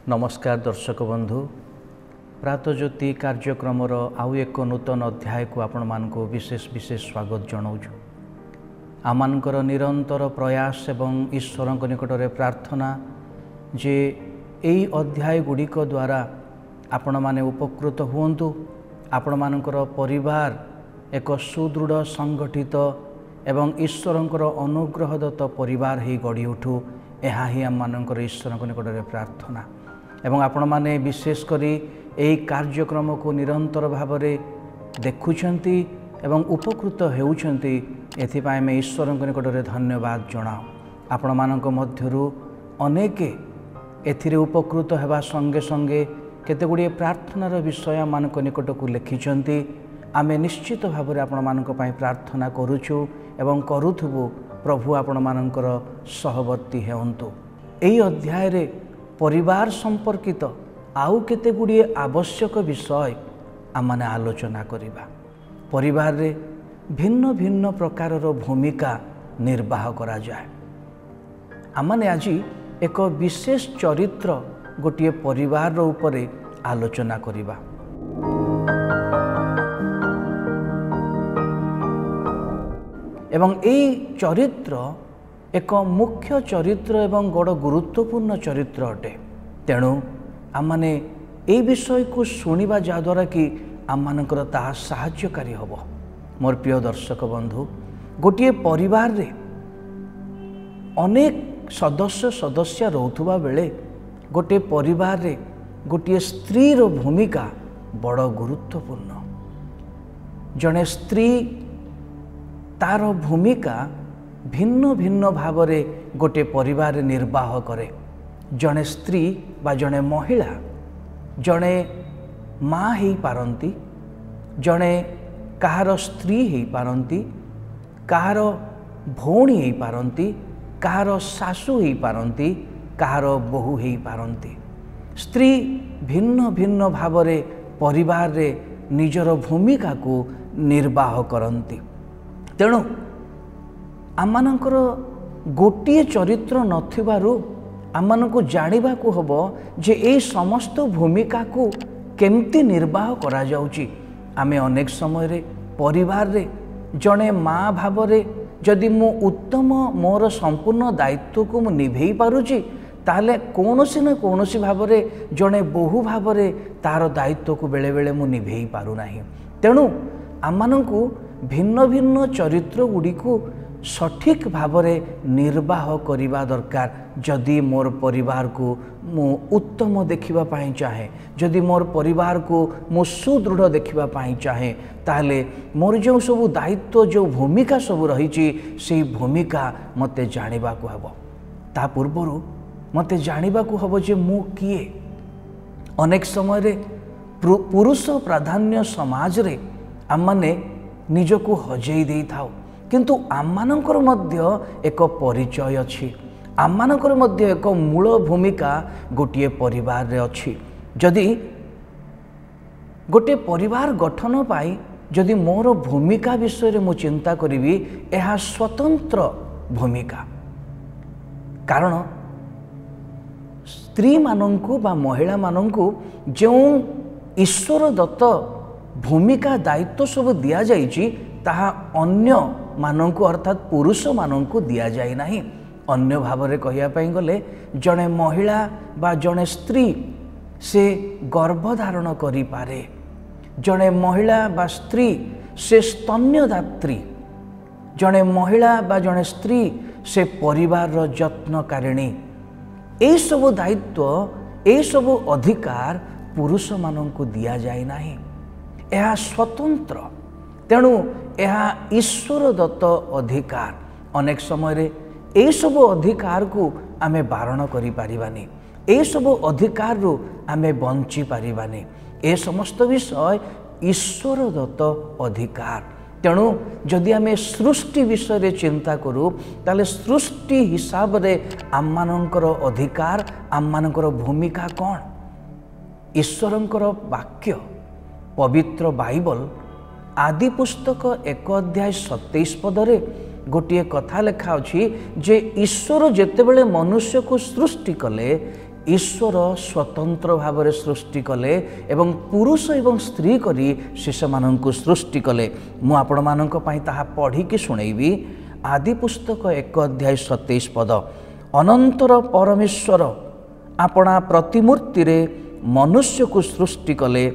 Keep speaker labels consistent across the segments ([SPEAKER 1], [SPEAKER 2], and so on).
[SPEAKER 1] नमस्कार दर्शक बंधु प्रातज्योति कार्यक्रम आउ एक नूतन अध्याय को आपण मान को विशेष स्वागत जनाऊँ। आमानकर निरंतर प्रयास एवं ईश्वर निकट में प्रार्थना जे यही अध्याय गुड़िक द्वारा आपण माने उपकृत हुंतु। आपण मानकर परिवार एक सुदृढ़ संगठित एवं ईश्वरंकर अनुग्रहदत्त परिवार ही गढ़ी उठू। यह ही आम मानकर ईश्वर निकट में प्रार्थना एवं आपण माने विशेष करी यही कार्यक्रम को निरंतर भाव में देखुछंती एवं उपकृत हेउछंती। एथिपाई में ईश्वर निकट में धन्यवाद जनाओ। आपण मानक मध्यरु अनेक एथिरे उपकृत हेबा संगे संगे केते गुड़िए प्रार्थनार विषय मानक निकट को लिखिछंती। आमे निश्चित भाव में आपण मानक पई प्रार्थना करूछु एवं करूथबु। प्रभु आपण मानकर सहवर्ती हेउंतु। एही अध्याय रे परिवार संपर्कित आउ केते गुड़िए आवश्यक विषय आमने आलोचना करिबा। परिवार रे भिन्न भिन्न प्रकारर भूमिका निर्वाह करा जाए। आमने आज एक विशेष चरित्र गोटे परिवार उपरे आलोचना करिबा। एवं यही चरित्र एक मुख्य चरित्र एवं बड़ गुरुत्वपूर्ण चरित्र अटे। तेणु आमने यही विषय को शुणा जहाद्वारा कि आम मानकर ताहा साहाय्यकारी हब। मोर प्रिय दर्शक बंधु, गोटे परिवार रे अनेक सदस्य रोथुबा बेले गोटे परिवार रे गोटे स्त्री रो भूमिका बड़ गुरुत्वपूर्ण। जड़े स्त्री तार भूमिका भिन्न भिन्न भाव में गोटे परिवार निर्वाह करे। जड़े स्त्री बा जड़े महिला जड़े माँ ही पारंती, जड़े कहार स्त्री ही पारंती, कहार भौणी ही पारंती, कहार सासू ही पारंती, कहार बहु ही पारंती। स्त्री भिन्न भिन्न भाव में परिवार रे निजर भूमिका को निर्वाह करती। तेणु आमनकर गोटे चरित्र नथिबारु आमनकु जानिबा को हबो जे ए समस्त भूमिका को केमती निर्वाह करा जाउची। आमे अनेक समय रे परिवार रे जने माँ भाव रे जदि मु उत्तम मोर संपूर्ण दायित्व को मु निभेई पारुची, ताले कोनोसी न कोनोसी भाव रे जने बहु भाव रे तार दायित्व को बेले बेले मु निभेई पारु नाही। तेणु आमनकु भिन्न भिन्न चरित्र गुड़ी को सठिक भाव में निर्वाह करने दरकार। जदि मोर परिवार को मु उत्तम देखिबा पाई चाहे, जदि मोर परिवार को मु सुदृढ़ देखिबा पाई चाहे, ताले मोर जो सब दायित्व जो भूमिका सब रही से भूमिका मते जानिबा को हबो। ता पूर्वरु मते जानिबा को हबो जे मु किए। अनेक समय रे पुरुष प्राधान्य समाज रे आमने निजको हजेई देई थाओ, किंतु आममानकर मध्य एक परिचय अछि। आममानकर मध्य एक मूल भूमिका गोटे परिवार रे अछि। जदि गोटे परिवार गठन पाई जदि मोर भूमिका विषय रे मु चिंता करिवि, यह स्वतंत्र भूमिका। कारण स्त्री मानंकु बा महिला मानंकु जो ईश्वर दत्त भूमिका दायित्व सब दिया जाइछि ताहा अन्य मानंकु अर्थात पुरुष मानंकु दिया जाय नाही। अन्य भाव में कहिया पई गले जड़े महिला बा जड़े स्त्री से गर्भधारण करि पारे, जड़े महिला बा स्त्री से स्तन्यदात्री, जड़े महिला बा जड़े स्त्री से परिवार रो जत्नकारिणी। ए सब दायित्व ए सब अधिकार पुरुष मानंकु दिया जाय नाही। यह स्वतंत्र। तेणु यह ईश्वर दत्त अधिकार। अनेक समय रे ए सब अधिकार को आमे बारण करि पारिबानी, ए सब अधिकार रो आमे बंची पारिबानी। ए समस्त विषय ईश्वर दत्त अधिकार। तेणु जदि आमे सृष्टि विषय रे चिंता करू, ताले सृष्टि हिसाब रे आम मानकर अधिकार आम मानकर भूमिका कौन? ईश्वरंकर वाक्य पवित्र बाइबल आदि पुस्तक 1 अध्याय 27 पदरे गोटे कथा लेखा अछि जे ईश्वर जेतेबेले मनुष्य को सृष्टि कले ईश्वर स्वतंत्र भाव सृष्टि कले एवं पुरुष एवं स्त्री करी से सेमानंकु सृष्टि कले। मु आपण मानक पई ताहा पढ़ी कि सुनैबी। आदि पुस्तक 1 अध्याय 27 पद। अनंतर परमेश्वर आपणा प्रतिमूर्ति रे मनुष्य को सृष्टि कले।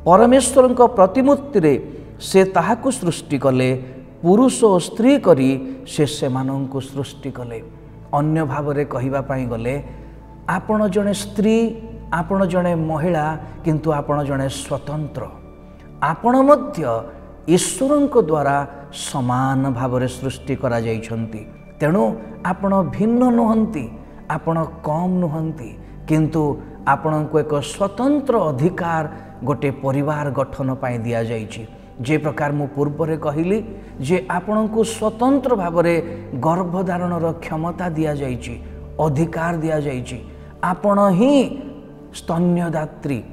[SPEAKER 1] परमेश्वर प्रतिमूर्ति रे से ताहाकु सृष्टि कले, पुरुष और स्त्री करी से सेमानंकु सृष्टि कले। अन्य भाव रे कहिबा पई गले आपण जणे स्त्री, आपण जणे महिला, किंतु आपण जणे स्वतंत्र। आपण मध्य ईश्वरंक द्वारा समान भाव रे सृष्टि करा जाइछंती। तेणु आपण भिन्न नुहंती, आपण कम नुहंती, किंतु आपणको एक स्वतंत्र अधिकार गोटे परिवार गठन पाई दिया जाइछि। जे प्रकार मु पूर्व कहली जे आपणको स्वतंत्र भाव रे गर्भधारणर क्षमता दिया जाइछि, अधिकार दिया जाइछि। आपण ही स्तन्यदात्री,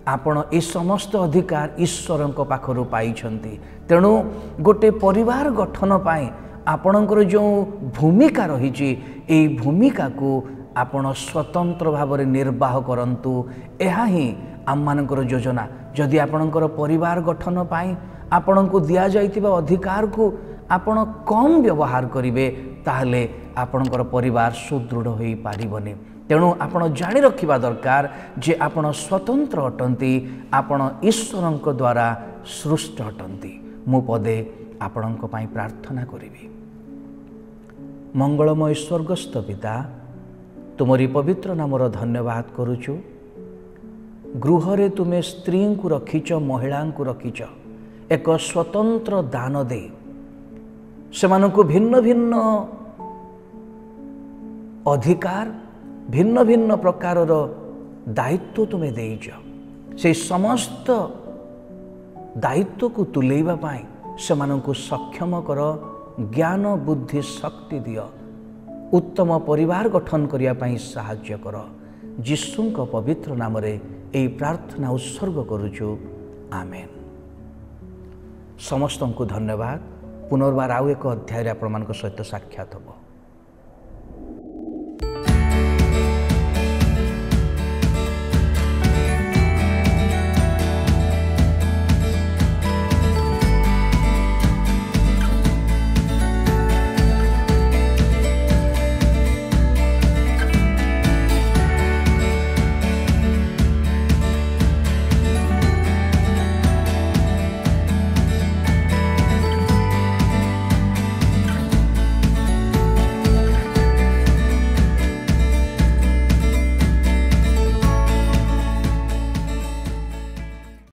[SPEAKER 1] आपण ए समस्त अधिकार ईश्वरंक पाखरु पाइछंती। तेणु गोटे परिवार गठन पाई आपणकर जो भूमिका रहिछि, एई भूमिका को आपण स्वतंत्र भाव रे निर्वाह करंतु। एहा ही आम मानकर योजना। जदि आपणकर परिवार गठन पाई आपणको दिया जाइतिबा अधिकार को आपण कम व्यवहार करिवे, ताहले आपणकर परिवार सुदृढ़ होई पारिबनी। तेणु आपण जानि रखिबा दरकार जे आपण स्वतंत्र अटंती, आपण ईश्वरंक द्वारा सृष्ट अटंती। मु पदे आपणक पई प्रार्थना करिबी। मंगलमय स्वर्गस्थ पिता, तुमरी पवित्र नामर धन्यवाद करुचु। गृह रे तुमे स्त्री को रखिच, महिला को रखिच, एक स्वतंत्र दान दे सेमानकु भिन्न भिन्न अधिकार, भिन्न भिन्न प्रकारर दायित्व तुमे देइछ। से समस्त दायित्व को तुलेइबा पाई सेमानकु सक्षम कर, ज्ञान बुद्धि शक्ति दियो, उत्तम परिवार गठन करिया पाई सहाय्य कर। जीशुंक पवित्र नाम रे एई प्रार्थना उत्सर्ग करुछु। आमेन। समस्त को धन्यवाद। पुनर्बार आउ एक अध्याय आपण सहित साक्षात हो।